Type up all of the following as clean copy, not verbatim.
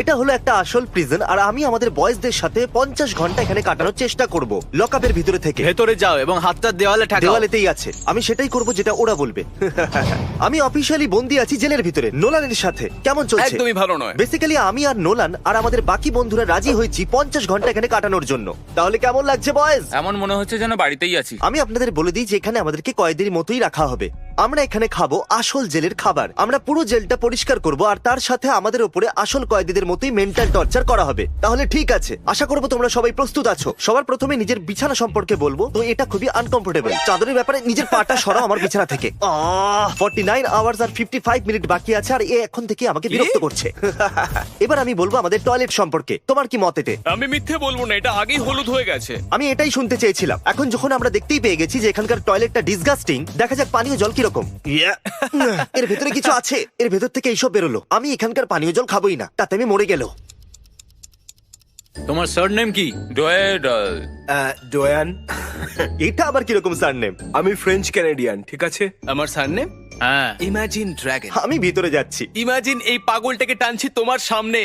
এটা হলো একটা আসল প্রিজন, আর আমি আমাদের বয়েজদের সাথে 50 ঘন্টা এখানে কাটানোর চেষ্টা করব লকআপের ভিতরে থেকে। ভেতরে যাও এবং হাতটা দেওয়ালে ঠাকাও। দেওয়ালেতেই আছে, আমি সেটাই করব যেটা ওরা বলবে। আমি অফিশিয়ালি বন্দি আছি জেলের ভিতরে নোলানের সাথে। কেমন চলছে? একদমই ভালো নয়। বেসিক্যালি আমি আর নোলান আর আমাদের বাকি বন্ধুরা রাজি হয়েছি 50 ঘন্টা এখানে কাটানোর জন্য। তাহলে কেমন লাগছে বয়েজ? এমন মনে হচ্ছে যেন বাড়িতেই আছি। আমি আপনাদের বলে দিই যে এখানে আমাদেরকে কয়েদের মতোই রাখা হবে। আমরা এখানে খাবো আসল জেলের খাবার, আমরা পুরো জেলটা পরিষ্কার করব, আর তার সাথে আমাদের উপরে আসল কয়েদিদের মতোই মেন্টাল টর্চার করা হবে। তাহলে ঠিক আছে, আশা করবো তোমরা সবাই প্রস্তুত আছো। সবার প্রথমে নিজের বিছানা সম্পর্কে বলবো, তো এটা খুবই আনকমফোর্টেবল। চাদরের ব্যাপারে নিজের পাটা সরাও আমার বিছানা থেকে। 49 আওয়ার্স আর 55 মিনিট বাকি আছে, আর এ এখন থেকে আমাকে বিরক্ত করছে। এবার আমি বলবো আমাদের টয়লেট সম্পর্কে, তোমার কি মত এতে? আমি মিথ্যে বলবো না, এটা আগেই হলুদ হয়ে গেছে। আমি এটাই শুনতে চেয়েছিলাম। এখন যখন আমরা দেখতেই পেয়ে গেছি যে এখানকার টয়লেটটা ডিসগাস্টিং, দেখা যাক পানীয় জল কিরকম। এর ভেতরে কিছু আছে, এর ভেতর থেকে এইসব বেরোলো। আমি এখানকার পানীয় জল খাবোই না, তাতে আমি মরে গেল। তোমার সারনেম কি? ডোয়েডল। ডোয়ান। এটা আবার কিরকম সারনেম? আমি ফ্রেঞ্চ ক্যানাডিয়ান, ঠিক আছে? আমার সারনেম হ্যাঁ। Imagine dragon. আমি ভিতরে যাচ্ছি। ইমাজিন এই পাগলটাকে টানছি তোমার সামনে।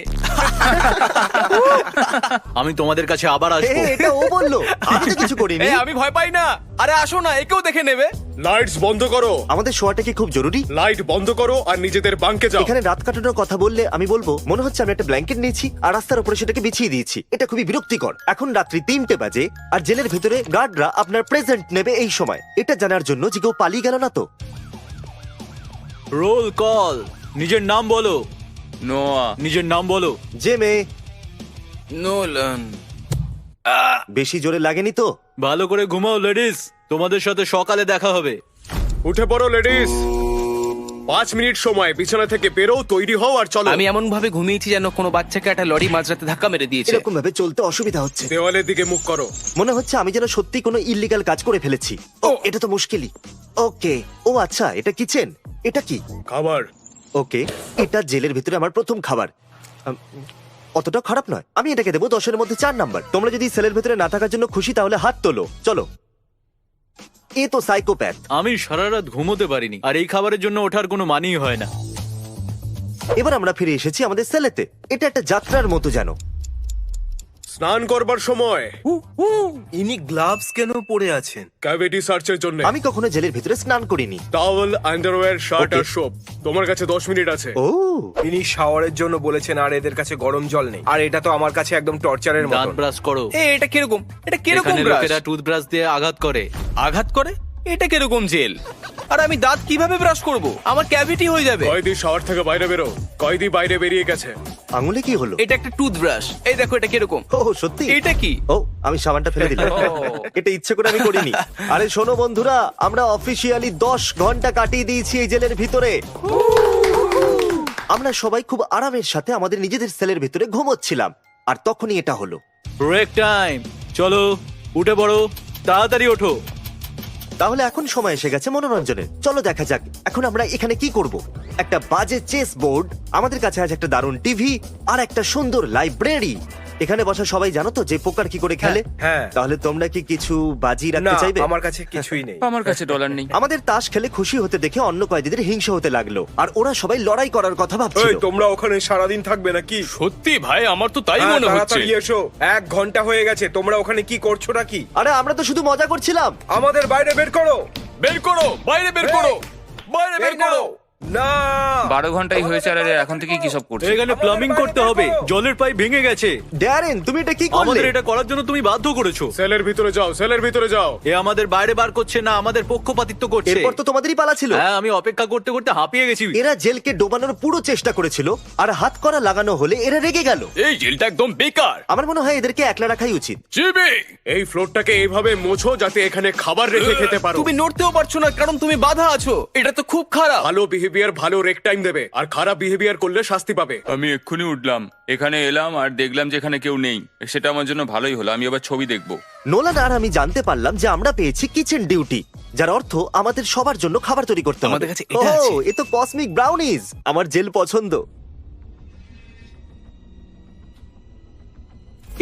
আমি তোমাদের কাছে আবার আসবো। এটা ও বললো, আমি তো কিছু করিনি। এই আমি ভয় পাই না। আরে আসো না, একেও দেখে নেবে। লাইটস বন্ধ করো, আমাদের শোয়াটা কি খুব জরুরি? লাইট বন্ধ করো আর নিজেদের বাঙ্কে যাও। এখানে রাত কাটানোর কথা বললে আমি বলবো মনে হচ্ছে আমি একটা ব্ল্যাঙ্কেট নিয়েছি আর রাস্তার উপরে সেটাকে বিছিয়ে দিয়েছি। এটা খুবই বিরক্তিকর। এখন রাত্রি 3টে বাজে আর জেলের ভেতরে গার্ডরা আপনার প্রেজেন্ট নেবে এই সময়, এটা জানার জন্য যে কেউ পালিয়ে গেল না তো। Roll call. নিজের নাম বলো। নোয়া। নিজের নাম বলো। যে মেয়ে। নোলান। বেশি জোরে লাগেনি তো? ভালো করে ঘুমাও লেডিস, তোমাদের সাথে সকালে দেখা হবে। উঠে পড়ো লেডিস, 5 মিনিট সময়, বিছানা থেকে বেরো, তৈরি হও আর চলো। আমি এমন ভাবে ঘুমিয়েছি যেন কোনো বাচ্চাকে একটা লরি মাঝরাতে ধাক্কা মেরে দিয়েছে। এরকম ভাবে চলতে অসুবিধা হচ্ছে। দেওয়ালের দিকে মুখ করো। মনে হচ্ছে আমি যেন সত্যি কোনো ইল্লিগাল কাজ করে ফেলেছি। ও এটা তো মুশকিলই। ওকে, ও আচ্ছা, এটা কিচেন। এটা কি? খাবার। ওকে, এটা জেলের ভিতরে আমার প্রথম খাবার। অতটা খারাপ নয়। আমি এটাকে দেবো 10-এর মধ্যে 4 নাম্বার। তোমরা যদি সেলের ভিতরে না থাকার জন্য খুশি তাহলে হাত তোলো। চলো। এ তো সাইকোপ্যাথ। আমি সারা রাত ঘুমোতে পারিনি, আর এই খাবারের জন্য ওঠার কোনো মানেই হয় না। এবার আমরা ফিরে এসেছি আমাদের সেলেতে। এটা একটা যাত্রার মতো যেন। স্নান করবার সময়। ইনি গ্লাভস কেন পরে আছেন? ক্যাভিটি সার্চের জন্য। আমি কখনো জেলের ভিতরে স্নান করিনি। টাওয়েল, আন্ডারওয়্যার, শার্ট আর Okay. সোপ। তোমার কাছে 10 মিনিট আছে। ও ইনি শাওয়ারের জন্য বলেছেন, আর এদের কাছে গরম জল নেই। আর এটা তো আমার কাছে একদম টর্চারের দাঁত মতো। ব্রাশ করো। এটা কিরকম? এটা কিরকম এখানে ব্রাশ? লোকেরা টুথব্রাশ দিয়ে আঘাত করে। আঘাত করে? এটা কিরকম জেল? আর আমি দাঁত কিভাবে ব্রাশ করব? আমার ক্যাভিটি হয়ে যাবে। কয়েদি শাওয়ার থেকে বাইরে বেরো। কয়েদি বাইরে বেরিয়ে গেছে। আঙুলে কি হলো? এটা একটা টুথব্রাশ। এই দেখো এটা কিরকম। ও সত্যি? এটা কি? ও আমি সাবানটা ফেলে দিলাম। এটা ইচ্ছে করে আমি করিনি। আরে শোনো বন্ধুরা, আমরা অফিসিয়ালি 10 ঘন্টা কাটিয়ে দিয়েছি এই জেলের ভিতরে। আমরা সবাই খুব আরামের সাথে আমাদের নিজেদের সেলের ভিতরে ঘুমোচ্ছিলাম, আর তখনই এটা হলো। Break time. চলো উঠে পড়ো, তাড়াতাড়ি ওঠো। তাহলে এখন সময় এসে গেছে মনোরঞ্জনের। চলো দেখা যাক এখন আমরা এখানে কি করব। একটা বাজে চেস বোর্ড, আমাদের কাছে আছে একটা দারুণ টিভি, আর একটা সুন্দর লাইব্রেরি। এখানে বসা সবাই জানো তো যে পোকার কি করে খেলে? হ্যাঁ। তাহলে তোমরা কি কিছু বাজি না, রাখতে চাইবে? আমার কাছে কিছুই নেই। আমার কাছে ডলার নেই। আমাদের তাস খেলে খুশি হতে দেখে অন্য কয়েদিদের হিংসা হতে লাগলো, আর ওরা সবাই লড়াই করার কথা এই ভাবছিল। তোমরা ওখানে সারাদিন থাকবে নাকি? সত্যি ভাই, আমার তো তাই হ্যাঁ, মনে হচ্ছে। তাড়াতাড়ি এসো, 1 ঘন্টা হয়ে গেছে। তোমরা ওখানে কি করছো নাকি? আরে আমরা তো শুধু মজা করছিলাম। আমাদের বাইরে বের করো। বের করো, বাইরে বের করো, বাইরে বের এই করো। নাও। না 12 ঘন্টাই হয়েছে আর এরা এখন থেকে কি সব করছে? এখানে প্লাম্বিং করতে হবে, জলের পাইপ ভেঙে গেছে। ড্যারেন তুমি এটা কি করলে? আমাদের এটা করার জন্য তুমি বাধ্য করেছো। সেলের ভিতরে যাও, সেলের ভিতরে যাও। এ আমাদের বাইরে বার করছে না, আমাদের পক্ষপাতিত্ব করছে। এরপর তো তোমাদেরই পালা ছিল। হ্যাঁ, আমি অপেক্ষা করতে করতে হাঁপিয়ে গেছি। এরা জেলকে ডোবানোর পুরো চেষ্টা করেছিল, আর হাত করা লাগানো হলে এরা রেগে গেল। এই জেলটা একদম বেকার। আমার মনে হয় এদেরকে একলা রাখাই উচিত। জিবি, এই ফ্লোরটাকে এইভাবে মোছো যাতে এখানে খাবার রেখে খেতে পারো। তুমি নড়তেও পারছো না কারণ তুমি বাধা আছো। এটা তো খুব খারাপ। ভালো বিহেভিয়ার ভালো রেক টাইম দেবে, আর খারাপ বিহেভিয়ার করলে শাস্তি পাবে। আমি এক্ষুনি উঠলাম, এখানে এলাম আর দেখলাম যে এখানে কেউ নেই। সেটা আমার জন্য ভালোই হলো, আমি আবার ছবি দেখবো। নোলান আর আমি জানতে পারলাম যে আমরা পেয়েছি কিচেন ডিউটি, যার অর্থ আমাদের সবার জন্য খাবার তৈরি করতে হবে। আমাদের কাছে এটা ওহ, আছে। এ তো কসমিক ব্রাউনিজ। আমার জেল পছন্দ।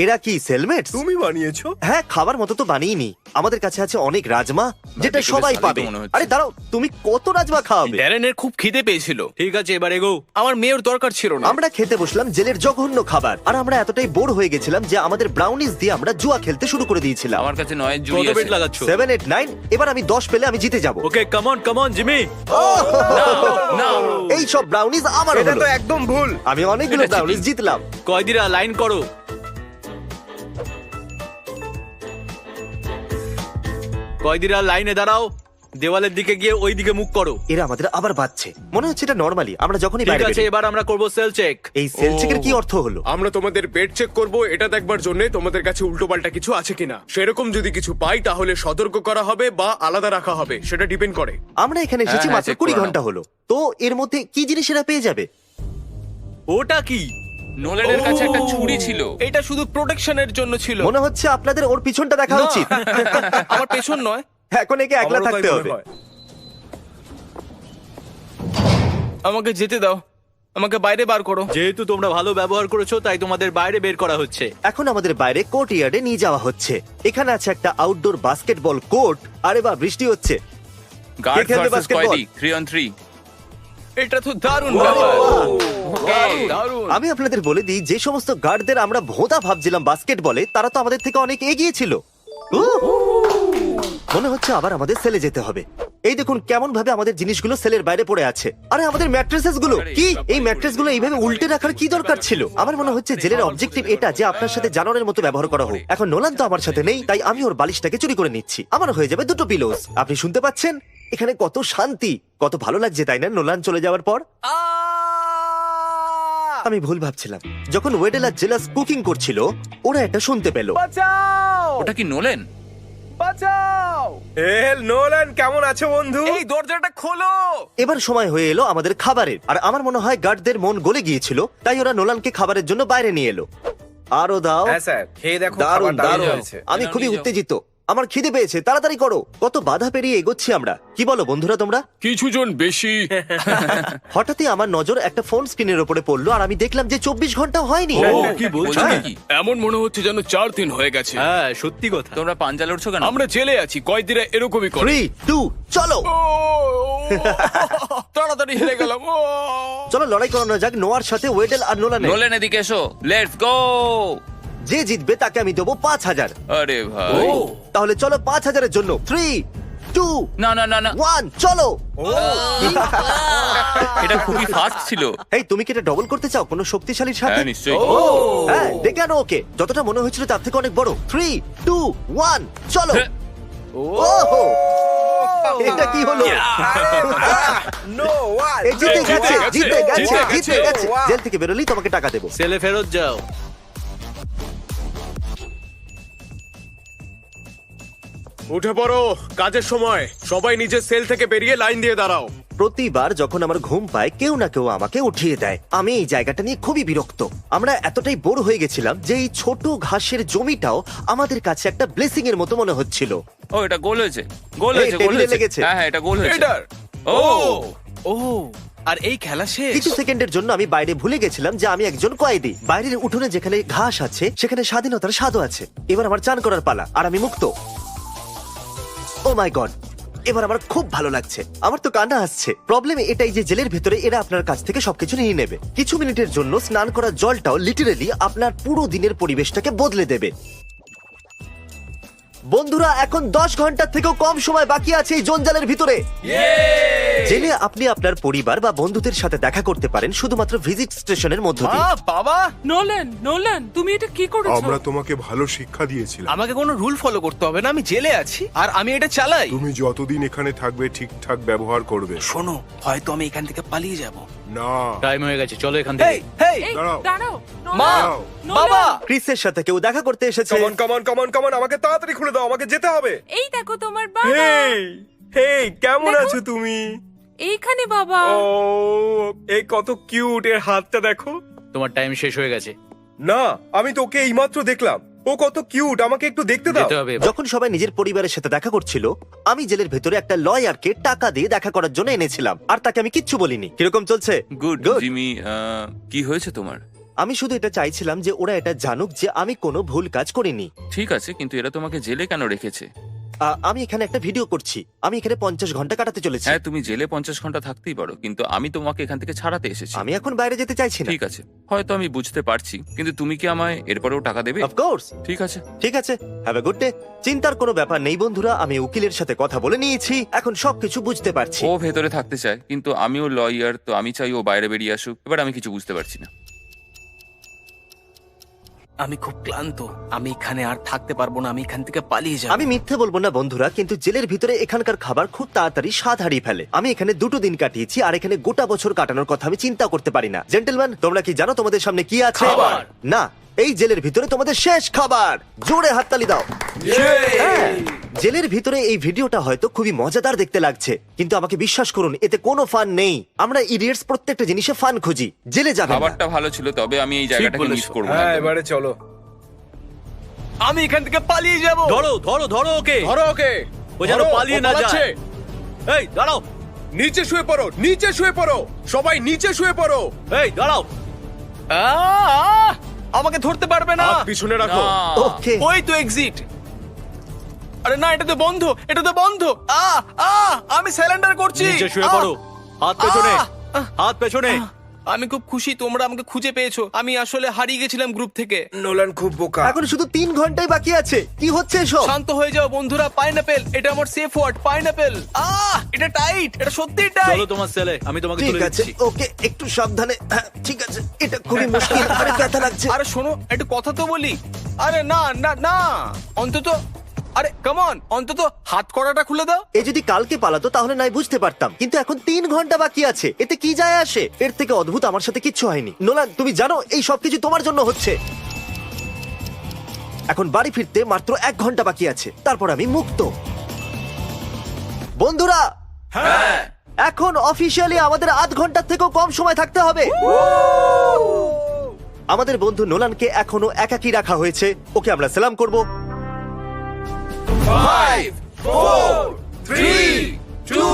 এরা কি সেলমেটস? তুমি বানিয়েছো? হ্যাঁ, খাবার মতো তো বানিয়েনি। আমাদের কাছে আছে অনেক রাজমা, যেটা দেখে বেশ সবাই ভালোই পাবে। তো মনে হচ্ছে। আরে দাঁড়াও, তুমি কত রাজমা খাওয়াবে? ড্যারেনের খুব খিদে পেয়েছিল। ঠিক আছে, এবার এগো। আমার মেয়ের দরকার ছিল না। আমরা খেতে বসলাম জেলের জঘন্য খাবার, আর আমরা এতটাই বোর হয়ে গেছিলাম যে আমাদের ব্রাউনিজ দিয়ে আমরা জুয়া খেলতে শুরু করে দিয়েছিলাম। আমার কাছে 9 জুড়ি কত আছে। বেট লাগাচ্ছ? 7, 8, 9, এবার আমি 10 পেলে আমি জিতে যাবো। ওকে, কাম অন জিমি। না এই সব ব্রাউনিজ আমার এটা হলো। তো একদম ভুল। আমি অনেকগুলো এটা ব্রাউনিজ cheating। জিতলাম। কয়দিরা লাইন করো। কয়দিরা লাইনে দাঁড়াও, দেওয়ালের দিকে গিয়ে ওই দিকে মুখ করো। এরা আমাদের আবার বাজছে, মনে হচ্ছে এটা নরমালি আমরা যখনই ঠিক বাইরে আছে, বেরোই। এবার আমরা করব সেল চেক। এই সেল চেকের কি অর্থ হলো? আমরা তোমাদের বেড চেক করব এটা দেখবার জন্য তোমাদের কাছে উল্টোপাল্টা কিছু আছে কিনা। সেরকম যদি কিছু পাই তাহলে সতর্ক করা হবে বা আলাদা রাখা হবে, সেটা ডিপেন্ড করে। আমরা এখানে এসেছি হ্যাঁ, মাত্র check 20 করে ঘন্টা হলো, তো এর মধ্যে কি জিনিস এরা পেয়ে যাবে? ওটা কি? নোলানের কাছে একটা ছুরি ছিল। এটা শুধু প্রোটেকশনের জন্য ছিল। মনে হচ্ছে আপনাদের ওর পিছনটা দেখা না। উচিত। আমার পেছন নয়। এখন একে একলা আমারও তাই থাকতে মনে হবে। হয়। আমাকে যেতে দাও, আমাকে বাইরে বার করো। যেহেতু তোমরা ভালো ব্যবহার করেছো, তাই তোমাদের বাইরে বের করা হচ্ছে। এখন আমাদের বাইরে কোর্ট ইয়ার্ডে নিয়ে যাওয়া হচ্ছে। এখানে আছে একটা আউটডোর বাস্কেটবল কোর্ট। আরে বা বৃষ্টি হচ্ছে। গার্ড খেলবে ভার্সেস basketball? কয়েদি 3 on 3। এটা তো দারুণ ব্যাপার। Okay. দারুণ। আমি আপনাদের বলে দিই, যে সমস্ত গার্ডদের আমরা ভোঁতা ভাবছিলাম বাস্কেটবলে, তারা তো আমাদের থেকে অনেক এগিয়ে ছিল। মনে হচ্ছে আবার আমাদের সেলে যেতে হবে। এই দেখুন কেমন ভাবে আমাদের জিনিসগুলো সেলের বাইরে পড়ে আছে। আরে আমাদের ম্যাট্রেসেস গুলো কি? এই ম্যাট্রেস গুলো এইভাবে উল্টে রাখার কি দরকার ছিল? আমার মনে হচ্ছে জেলের অবজেক্টিভ এটা যে আপনার সাথে জানোয়ারের মতো ব্যবহার করা হোক। এখন নোলান তো আমার সাথে নেই, তাই আমি ওর বালিশটাকে চুরি করে নিচ্ছি। আমার হয়ে যাবে 2 পিলোস। আপনি শুনতে পাচ্ছেন? এখানে কত শান্তি, কত ভালো লাগছে, তাই না? নোলান চলে যাওয়ার পর আমি ভুল ভাবছিলাম। যখন ওয়েডেল আর জেলাস কুকিং করছিল, ওরা এটা শুনতে পেল। বাঁচাও, ওটা কি নোলেন? বাঁচাও। নোলান কেমন আছো বন্ধু? এই দরজাটা খোলো। এবার সময় হয়ে এলো আমাদের খাবারের, আর আমার মনে হয় গার্ডদের মন গলে গিয়েছিল, তাই ওরা নোলানকে খাবারের জন্য বাইরে নিয়ে এলো। আরো দাও। হ্যাঁ স্যার, খেয়ে দেখো, দারুণ খাবার দারুণ দারুণ। হয়েছে। আমি নাও, খুবই নিয়ে যাও। উত্তেজিত, আমার খিদে পেয়েছে, তাড়াতাড়ি করো। কত বাধা পেরিয়ে এগোচ্ছি আমরা, কি বলো বন্ধুরা তোমরা? কিছুজন বেশি। হঠাৎই আমার নজর একটা ফোন স্ক্রিনের উপরে পড়লো, আর আমি দেখলাম যে 24 ঘন্টা হয়নি। কি বলছো? বলছো কি? এমন মনে হচ্ছে যেন 4 দিন হয়ে গেছে। হ্যাঁ, সত্যি কথা। তোমরা পাঞ্জা লড়ছো কেন? আমরা জেলে আছি, কয়েদিরা এরকমই করে। 3, 2, চলো। তাড়াতাড়ি হেরে গেলাম। চলো লড়াই করানো যাক নোয়ার সাথে ওয়েডেল আর নোলানের। নোলেন এদিকে এসো, লেটস গো। যে জিতবে তাকে আমি দেবো 5000। আরে ভাই, তাহলে চলো 5000-এর জন্য 3, 2, না না না না, 1, চলো। এটা খুবই ফাস্ট ছিল। এই তুমি কি এটা ডবল করতে চাও কোনো শক্তিশালীর সাথে? হ্যাঁ নিশ্চয়ই। হ্যাঁ, ডেকে আনো ওকে। যতটা মনে হয়েছিল তার থেকে অনেক বড়। 3, 2, 1, চলো। হ্যাঁ। ওহো! এটা কি হলো? নোলান, এই জিতে গেছে, জিতে গেছে, জিতে জিতে গেছে। গেছে। জেল থেকে বেরোলেই তোমাকে টাকা দেবো। সেলে ফেরত যাও। উঠে পড়ো, কাজের সময়। সবাই নিজের সেল থেকে বেরিয়ে লাইন দিয়ে দাঁড়াও। প্রতিবার যখন আমার ঘুম পায়, কেউ না কেউ আমাকে উঠিয়ে দেয়। আমি এই জায়গাটা নিয়ে খুবই বিরক্ত। আমরা এতটাই বোর হয়ে গেছিলাম যে এই ছোট ঘাসের জমিটাও আমাদের কাছে একটা ব্লেসিং এর মতো মনে হচ্ছিল। ও এটা গোল হয়েছে, গোল এই, হয়েছে, গোল টেবিলে হয়েছে। লেগেছে। হ্যাঁ হ্যাঁ, এটা গোল হয়েছে। এটার ও ও, আর এই খেলা শেষ। কিছু সেকেন্ডের জন্য আমি বাইরে ভুলে গেছিলাম যে আমি একজন কয়েদি। বাইরের উঠোনে যেখানে ঘাস আছে, সেখানে স্বাধীনতার স্বাদও আছে। এবার আমার চান করার পালা, আর আমি মুক্ত। ও মাই গড, এবার আমার খুব ভালো লাগছে। আমার তো কান্না আসছে। প্রবলেম এটাই যে জেলের ভেতরে এরা আপনার কাছ থেকে সবকিছু নিয়ে নেবে। কিছু মিনিটের জন্য স্নান করার জলটাও লিটারেলি আপনার পুরো দিনের পরিবেশটাকে বদলে দেবে। বন্ধুরা, এখন 10 ঘন্টার থেকেও কম সময় বাকি আছে এই জঞ্জালের ভিতরে। জেলে আপনি আপনার পরিবার বা বন্ধুদের সাথে দেখা করতে পারেন শুধুমাত্র ভিজিট স্টেশনের মধ্য দিয়ে। বাবা, নোলান তুমি এটা কি করেছো? আমরা তোমাকে ভালো শিক্ষা দিয়েছিলাম। আমাকে কোনো রুল ফলো করতে হবে না। আমি জেলে আছি আর আমি এটা চালাই। তুমি যতদিন এখানে থাকবে ঠিকঠাক ব্যবহার করবে। শোনো, হয়তো আমি এখান থেকে পালিয়ে যাব। না, টাইম হয়ে গেছে, চলো এখান হেই, থেকে। হেই, এই, দাঁড়াও। দাঁড়াও। মা, দাঁড়াও। বাবা। ক্রিসের সাথে কেউ দেখা করতে এসেছে। কমন কমন কমন কমন, আমাকে তাড়াতাড়ি খুলে দাও, আমাকে যেতে হবে। এই দেখো তোমার বাবা। হেই হেই, কেমন দেখো। আছো তুমি? এইখানে বাবা। ও, এই কত কিউট, এর হাতটা দেখো। তোমার টাইম শেষ হয়ে গেছে, না, আমি তো ওকে এইমাত্র দেখলাম। ও কত কিউট, আমাকে একটু দেখতে দাও। যেতে হবে। যখন সবাই নিজের পরিবারের সাথে দেখা করছিল, আমি জেলের ভেতরে একটা লয়ারকে টাকা দিয়ে দেখা করার জন্য এনেছিলাম, আর তাকে আমি কিচ্ছু বলিনি। কিরকম চলছে? Good Good. জিমি, কি হয়েছে তোমার? আমি শুধু এটা চাইছিলাম যে ওরা এটা জানুক যে আমি কোনো ভুল কাজ করিনি। ঠিক আছে, কিন্তু এরা তোমাকে জেলে কেন রেখেছে? আমি এখানে একটা ভিডিও করছি, আমি এখানে 50 ঘন্টা কাটাতে চলেছি। হ্যাঁ তুমি জেলে 50 ঘন্টা থাকতেই পারো, কিন্তু আমি তোমাকে এখান থেকে ছাড়াতে এসেছি। আমি এখন বাইরে যেতে চাইছি না। ঠিক আছে, হয়তো আমি বুঝতে পারছি, কিন্তু তুমি কি আমায় এরপরেও টাকা দেবে? অফকোর্স। ঠিক আছে। ঠিক আছে, হ্যাভ এ গুড ডে। চিন্তার কোনো ব্যাপার নেই বন্ধুরা, আমি উকিলের সাথে কথা বলে নিয়েছি, এখন সবকিছু বুঝতে পারছি। ও ভেতরে থাকতে চায়, কিন্তু আমিও লয়ার, তো আমি চাই ও বাইরে বেরিয়ে আসুক। এবার আমি কিছু বুঝতে পারছি না। আমি খুব ক্লান্ত, আমি এখানে আর থাকতে পারবো না, আমি এখান থেকে পালিয়ে যাব। আমি মিথ্যে বলবো না বন্ধুরা, কিন্তু জেলের ভিতরে এখানকার খাবার খুব তাড়াতাড়ি স্বাদ হারিয়ে ফেলে। আমি এখানে 2 দিন কাটিয়েছি, আর এখানে গোটা বছর কাটানোর কথা আমি চিন্তা করতে পারি না। জেন্টলম্যান, তোমরা কি জানো তোমাদের সামনে কি আছে? খাবার। না, এই জেলের ভিতরে তোমাদের শেষ খাবার। জোরে হাততালি দাও। হ্যাঁ, জেলের ভিতরে এই ভিডিওটা হয়তো খুবই মজাদার দেখতে লাগছে, কিন্তু আমাকে বিশ্বাস করুন, এতে কোনো ফান নেই। আমরা ইডিয়টস প্রত্যেকটা জিনিসে ফান খুঁজি। জেলে যাবেন না। খাবারটা ভালো ছিল, তবে আমি এই জায়গাটাকে বলেছো। মিস করবো না। হ্যাঁ এবারে চলো। আমি এখান থেকে পালিয়ে যাব। ধরো ধরো ধরো ওকে, ধরো ওকে, ও যেন ধরো, পালিয়ে ও না পালাচ্ছে। যায়। এই দাঁড়াও, নিচে শুয়ে পড়ো, নিচে শুয়ে পড়ো, সবাই নিচে শুয়ে পড়ো। এই দাঁড়াও। আহ! আমাকে ধরতে পারবে না। হাত পিছনে রাখো। না। ওকে, ওই তো এক্সিট। আরে না, এটা তো বন্ধ, এটা তো বন্ধ। আমি স্যালেন্ডার করছি। নিচে শুয়ে পড়ো, হাত পেছনে, আহ! হাত পেছনে। আমি খুব খুশি তোমরা আমাকে খুঁজে পেয়েছো। আমি আসলে হারিয়ে গেছিলাম গ্রুপ থেকে। নোলান খুব বোকা। এখন শুধু 3 ঘন্টাই বাকি আছে। কি হচ্ছে এসব? শান্ত হয়ে যাও বন্ধুরা। পাইনাপেল, এটা আমার সেফ ওয়ার্ড। পাইনাপেল। এটা টাইট, এটা সত্যি টাইট। চলো তোমার সেলে, আমি তোমাকে ঠিক তুলে আছে, দিচ্ছি। ওকে, একটু সাবধানে। হ্যাঁ, ঠিক আছে, এটা খুবই মুশকিল, আরে ব্যথা লাগছে। আরে শোনো, একটু কথা তো বলি। আরে না না না, অন্তত আরে কাম অন, অন্তত হাত কড়াটা খুলে দাও। এ যদি কালকে পালাতো তাহলে নাই বুঝতে পারতাম, কিন্তু এখন 3 ঘন্টা বাকি আছে, এতে কি যায় আসে? এর থেকে অদ্ভুত আমার সাথে কিচ্ছু হয়নি। নোলান, তুমি জানো এই সবকিছু তোমার জন্য হচ্ছে। এখন বাড়ি ফিরতে মাত্র 1 ঘন্টা বাকি আছে, তারপর আমি মুক্ত। বন্ধুরা, হ্যাঁ, এখন অফিসিয়ালি আমাদের 8 ঘন্টার থেকেও কম সময় থাকতে হবে। আমাদের বন্ধু নোলানকে এখনো একাকী রাখা হয়েছে, ওকে আমরা সালাম করব। 5 4 3 2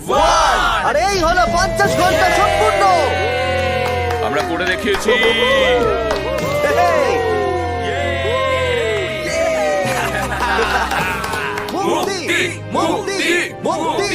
1। আর এই হলো 50 ঘন্টা সম্পূর্ণ। আমরা করে দেখিয়েছি। Hey! মুক্তি, মুক্তি, মুক্তি।